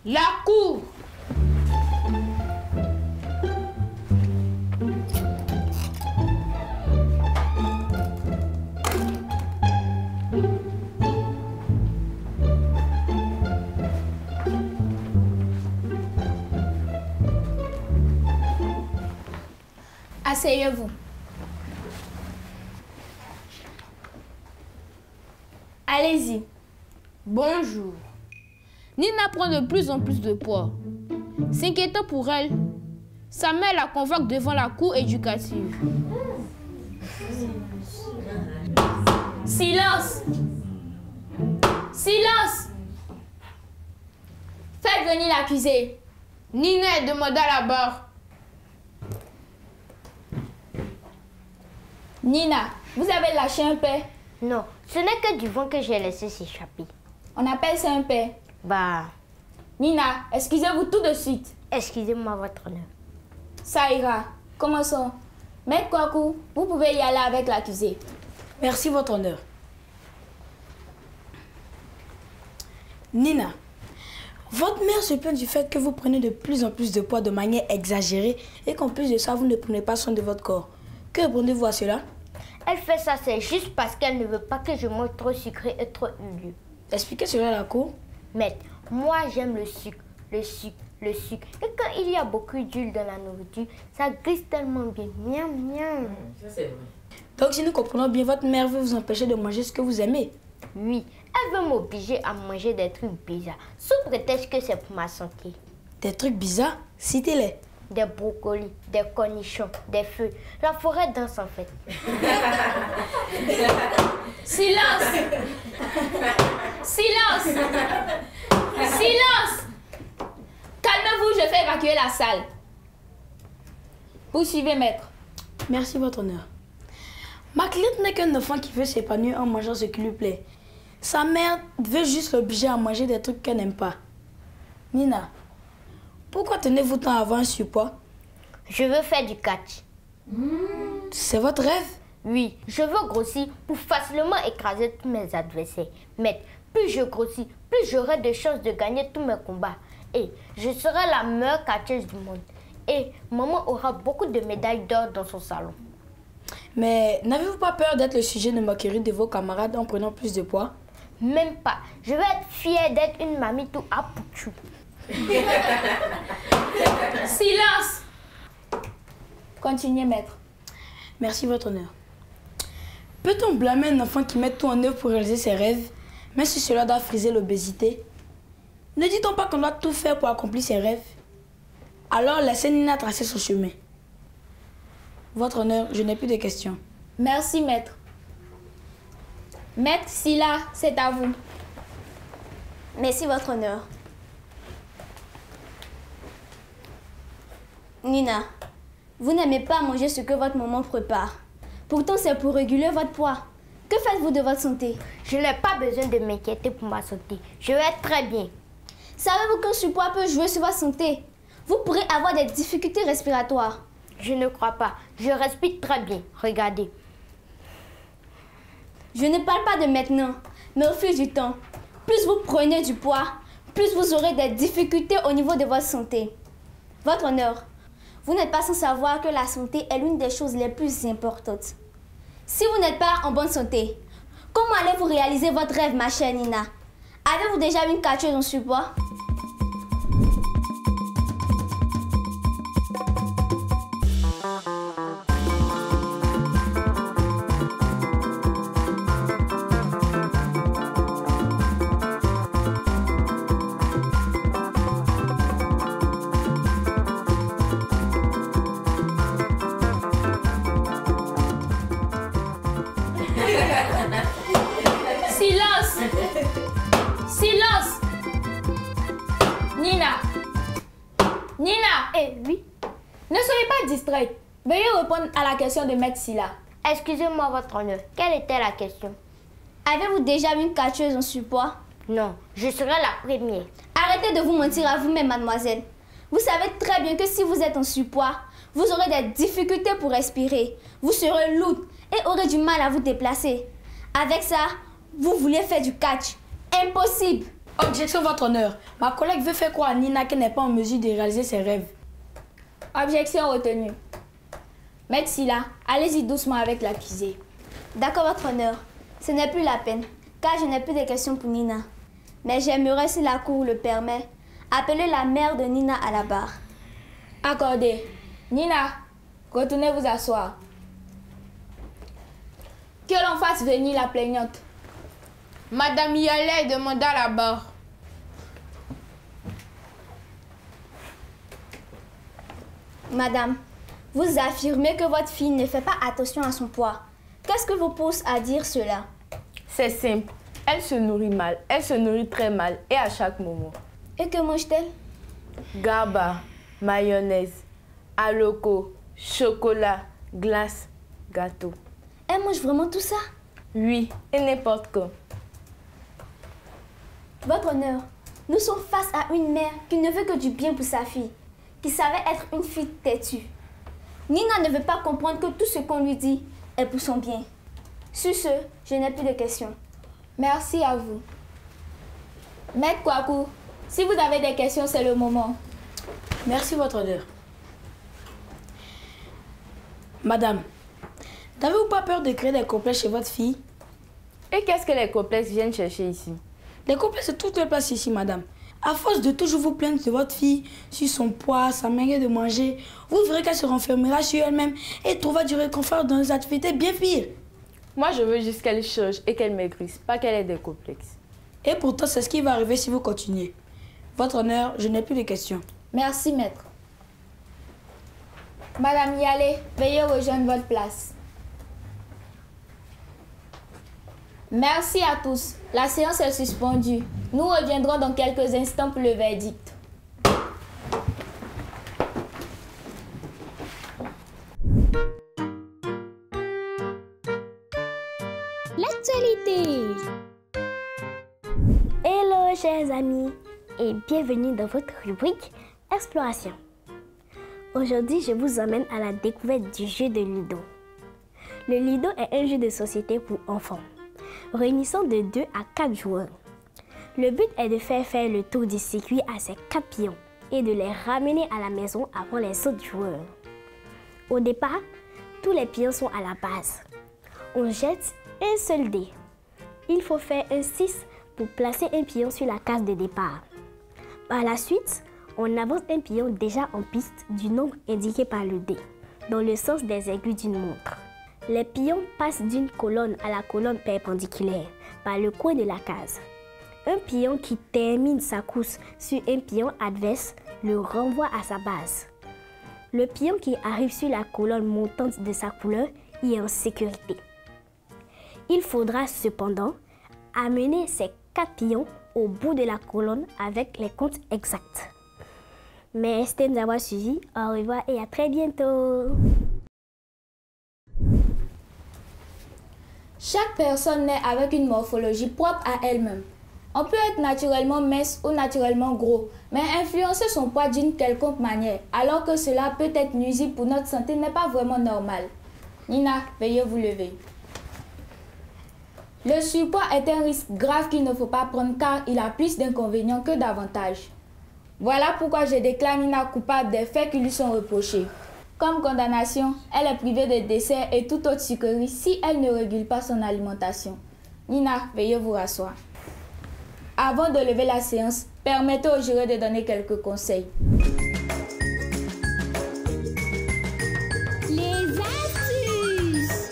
La cour. Asseyez-vous. Allez-y. Bonjour. Nina prend de plus en plus de poids. S'inquiétant pour elle, sa mère la convoque devant la cour éducative. Silence! Silence! Faites venir l'accusé. Nina est demandée à la barre. Nina, vous avez lâché un père? Non, ce n'est que du vent que j'ai laissé s'échapper. On appelle ça un père. Bah, Nina, excusez-vous tout de suite. excusez-moi, votre honneur. Ça ira. Commençons. Maître Kwaku, vous pouvez y aller avec l'accusé. Merci, votre honneur. Nina, votre mère se plaint du fait que vous prenez de plus en plus de poids de manière exagérée et qu'en plus de ça, vous ne prenez pas soin de votre corps. Que répondez-vous à cela? Elle fait ça, c'est juste parce qu'elle ne veut pas que je mange trop sucré et trop huileux. Expliquez cela à la cour. Maître, moi j'aime le sucre, le sucre, le sucre. Et quand il y a beaucoup d'huile dans la nourriture, ça glisse tellement bien. Miam, miam. Ça, c'est vrai. Donc, si nous comprenons bien, votre mère veut vous empêcher de manger ce que vous aimez. Oui, elle veut m'obliger à manger des trucs bizarres, sous prétexte que c'est pour ma santé. Des trucs bizarres? Citez-les. Des brocolis, des cornichons, des feuilles. La forêt danse en fait. Silence! Silence! Silence! Calmez-vous, je fais évacuer la salle. Poursuivez, maître. Merci, votre honneur. Ma cliente n'est qu'un enfant qui veut s'épanouir en mangeant ce qui lui plaît. Sa mère veut juste l'obliger à manger des trucs qu'elle n'aime pas. Nina, pourquoi tenez-vous tant à avoir un surpoids? Je veux faire du catch. C'est votre rêve? Oui, je veux grossir pour facilement écraser tous mes adversaires. Mais plus je grossis, plus j'aurai de chances de gagner tous mes combats. Et je serai la meilleure catcheuse du monde. Et maman aura beaucoup de médailles d'or dans son salon. Mais n'avez-vous pas peur d'être le sujet de moquerie de vos camarades en prenant plus de poids? Même pas. Je vais être fière d'être une mamie tout à pouchou. Silence! Continuez, maître. Merci, votre honneur. Peut-on blâmer un enfant qui met tout en œuvre pour réaliser ses rêves, même si cela doit friser l'obésité? Ne dit-on pas qu'on doit tout faire pour accomplir ses rêves? Alors laissez Nina tracer son chemin. Votre honneur, je n'ai plus de questions. Merci, maître. Maître Silla, c'est à vous. Merci, votre honneur. Nina, vous n'aimez pas manger ce que votre maman prépare. Pourtant, c'est pour réguler votre poids. Que faites-vous de votre santé? Je n'ai pas besoin de m'inquiéter pour ma santé. Je vais être très bien. Savez-vous qu'un surpoids peut jouer sur votre santé? Vous pourrez avoir des difficultés respiratoires. Je ne crois pas. Je respire très bien. Regardez. Je ne parle pas de maintenant, mais au fil du temps. Plus vous prenez du poids, plus vous aurez des difficultés au niveau de votre santé. Votre honneur, vous n'êtes pas sans savoir que la santé est l'une des choses les plus importantes. Si vous n'êtes pas en bonne santé, comment allez-vous réaliser votre rêve, ma chère Nina? Avez-vous déjà une catcheuse en surpoids? Silence! Silence! Nina! Nina! Eh oui. Ne soyez pas distraite. Veuillez répondre à la question de Maître Silla. Excusez-moi, votre honneur. Quelle était la question? Avez-vous déjà une catcheuse en surpoids? Non, je serai la première. Arrêtez de vous mentir à vous-même, mademoiselle. Vous savez très bien que si vous êtes en surpoids, vous aurez des difficultés pour respirer. Vous serez lourde et aurez du mal à vous déplacer. Avec ça, vous voulez faire du catch. Impossible! Objection, votre honneur. Ma collègue veut faire croire à Nina qu'elle n'est pas en mesure de réaliser ses rêves. Objection retenue. Maître Silla, allez-y doucement avec l'accusé. D'accord, votre honneur. Ce n'est plus la peine, car je n'ai plus de questions pour Nina. Mais j'aimerais, si la cour le permet, appeler la mère de Nina à la barre. Accordé. Nina, retournez vous asseoir. Que l'on fasse venir la plaignante. Madame Yalé demanda à la barre. Madame, vous affirmez que votre fille ne fait pas attention à son poids. Qu'est-ce que vous pousse à dire cela? C'est simple. Elle se nourrit mal. Elle se nourrit très mal et à chaque moment. Et que mange-t-elle? Gaba, mayonnaise, aloco, chocolat, glace, gâteau. Elle mange vraiment tout ça? Oui, et n'importe quand. Votre honneur, nous sommes face à une mère qui ne veut que du bien pour sa fille, qui savait être une fille têtue. Nina ne veut pas comprendre que tout ce qu'on lui dit est pour son bien. Sur ce, je n'ai plus de questions. Merci à vous. Maître Kwaku, si vous avez des questions, c'est le moment. Merci, votre honneur. Madame, n'avez-vous pas peur de créer des complexes chez votre fille? Et qu'est-ce que les complexes viennent chercher ici? Les complexes sont toutes les places ici, madame. À force de toujours vous plaindre de votre fille, sur son poids, sa manière de manger, vous verrez qu'elle se renfermera sur elle-même et trouvera du réconfort dans des activités bien pires. Moi, je veux juste qu'elle change et qu'elle maigrisse, pas qu'elle ait des complexes. Et pourtant, c'est ce qui va arriver si vous continuez. Votre honneur, je n'ai plus de questions. Merci, maître. Madame Yalé, veuillez rejoindre votre place. Merci à tous. La séance est suspendue. Nous reviendrons dans quelques instants pour le verdict. L'actualité. Hello chers amis et bienvenue dans votre rubrique Exploration. Aujourd'hui, je vous emmène à la découverte du jeu de Ludo. Le Ludo est un jeu de société pour enfants, réunissant de 2 à 4 joueurs. Le but est de faire le tour du circuit à ces 4 pions et de les ramener à la maison avant les autres joueurs. Au départ, tous les pions sont à la base. On jette un seul dé. Il faut faire un 6 pour placer un pion sur la case de départ. Par la suite, on avance un pion déjà en piste du nombre indiqué par le dé, dans le sens des aiguilles d'une montre. Les pions passent d'une colonne à la colonne perpendiculaire par le coin de la case. Un pion qui termine sa course sur un pion adverse le renvoie à sa base. Le pion qui arrive sur la colonne montante de sa couleur y est en sécurité. Il faudra cependant amener ces 4 pions au bout de la colonne avec les comptes exacts. Merci de nous avoir suivis. Au revoir et à très bientôt. Chaque personne naît avec une morphologie propre à elle-même. On peut être naturellement mince ou naturellement gros, mais influencer son poids d'une quelconque manière, alors que cela peut être nuisible pour notre santé, n'est pas vraiment normal. Nina, veuillez vous lever. Le surpoids est un risque grave qu'il ne faut pas prendre car il a plus d'inconvénients que d'avantages. Voilà pourquoi je déclare Nina coupable des faits qui lui sont reprochés. Comme condamnation, elle est privée de dessert et toute autre sucrerie si elle ne régule pas son alimentation. Nina, veuillez vous rasseoir. Avant de lever la séance, permettez au juré de donner quelques conseils. Les astuces.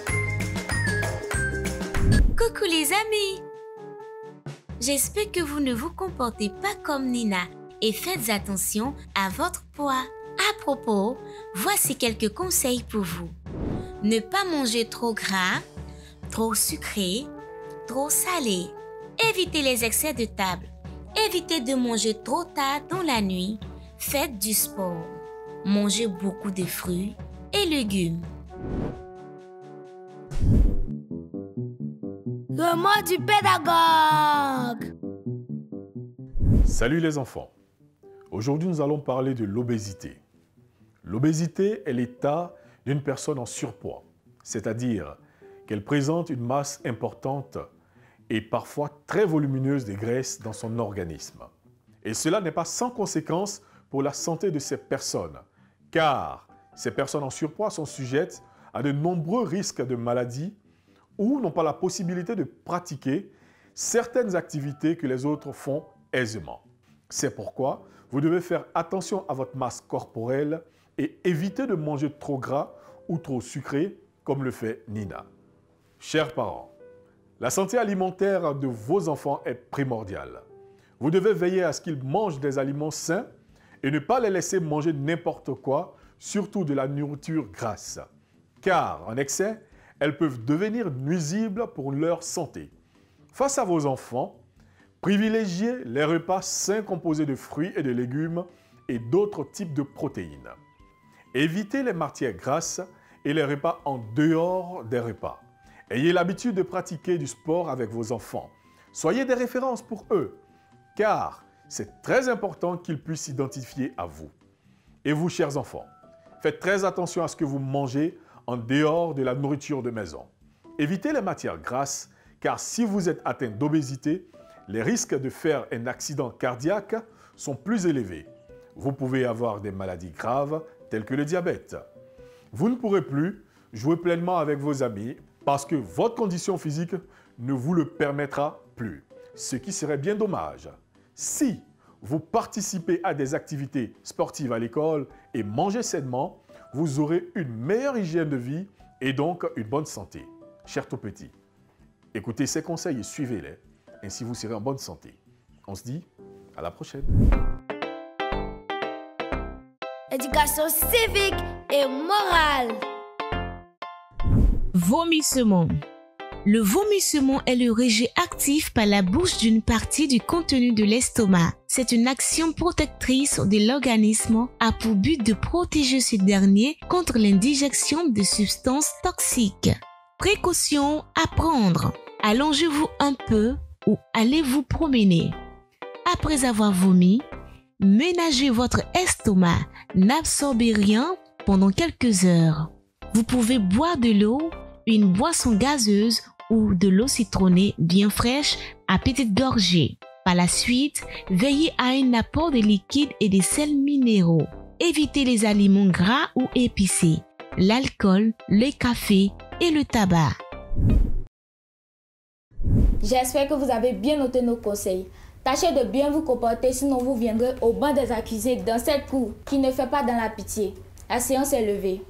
Coucou les amis! J'espère que vous ne vous comportez pas comme Nina et faites attention à votre poids. À propos, voici quelques conseils pour vous. Ne pas manger trop gras, trop sucré, trop salé. Évitez les excès de table. Évitez de manger trop tard dans la nuit. Faites du sport. Mangez beaucoup de fruits et légumes. Le mot du pédagogue. Salut les enfants. Aujourd'hui, nous allons parler de l'obésité. L'obésité est l'état d'une personne en surpoids, c'est-à-dire qu'elle présente une masse importante et parfois très volumineuse de graisse dans son organisme. Et cela n'est pas sans conséquence pour la santé de ces personnes, car ces personnes en surpoids sont sujettes à de nombreux risques de maladies ou n'ont pas la possibilité de pratiquer certaines activités que les autres font aisément. C'est pourquoi vous devez faire attention à votre masse corporelle et éviter de manger trop gras ou trop sucré comme le fait Nina. Chers parents, la santé alimentaire de vos enfants est primordiale. Vous devez veiller à ce qu'ils mangent des aliments sains et ne pas les laisser manger n'importe quoi, surtout de la nourriture grasse. Car en excès, elles peuvent devenir nuisibles pour leur santé. Face à vos enfants, privilégiez les repas sains composés de fruits et de légumes et d'autres types de protéines. Évitez les matières grasses et les repas en dehors des repas. Ayez l'habitude de pratiquer du sport avec vos enfants. Soyez des références pour eux, car c'est très important qu'ils puissent s'identifier à vous. Et vous, chers enfants, faites très attention à ce que vous mangez en dehors de la nourriture de maison. Évitez les matières grasses, car si vous êtes atteint d'obésité, les risques de faire un accident cardiaque sont plus élevés. Vous pouvez avoir des maladies graves telles que le diabète. Vous ne pourrez plus jouer pleinement avec vos amis parce que votre condition physique ne vous le permettra plus, ce qui serait bien dommage. Si vous participez à des activités sportives à l'école et mangez sainement, vous aurez une meilleure hygiène de vie et donc une bonne santé. Chers tout petits, écoutez ces conseils et suivez-les, ainsi vous serez en bonne santé. On se dit à la prochaine. Éducation civique et morale. Vomissement. Le vomissement est le rejet actif par la bouche d'une partie du contenu de l'estomac. C'est une action protectrice de l'organisme à pour but de protéger ce dernier contre l'indigestion de substances toxiques. Précaution à prendre. Allongez-vous un peu ou allez vous promener. Après avoir vomi, ménagez votre estomac. N'absorbez rien pendant quelques heures. Vous pouvez boire de l'eau, une boisson gazeuse ou de l'eau citronnée bien fraîche à petites gorgées. Par la suite, veillez à un apport de liquides et de sels minéraux. Évitez les aliments gras ou épicés, l'alcool, le café et le tabac. J'espère que vous avez bien noté nos conseils. Tâchez de bien vous comporter, sinon vous viendrez au banc des accusés dans cette cour qui ne fait pas dans la pitié. La séance est levée.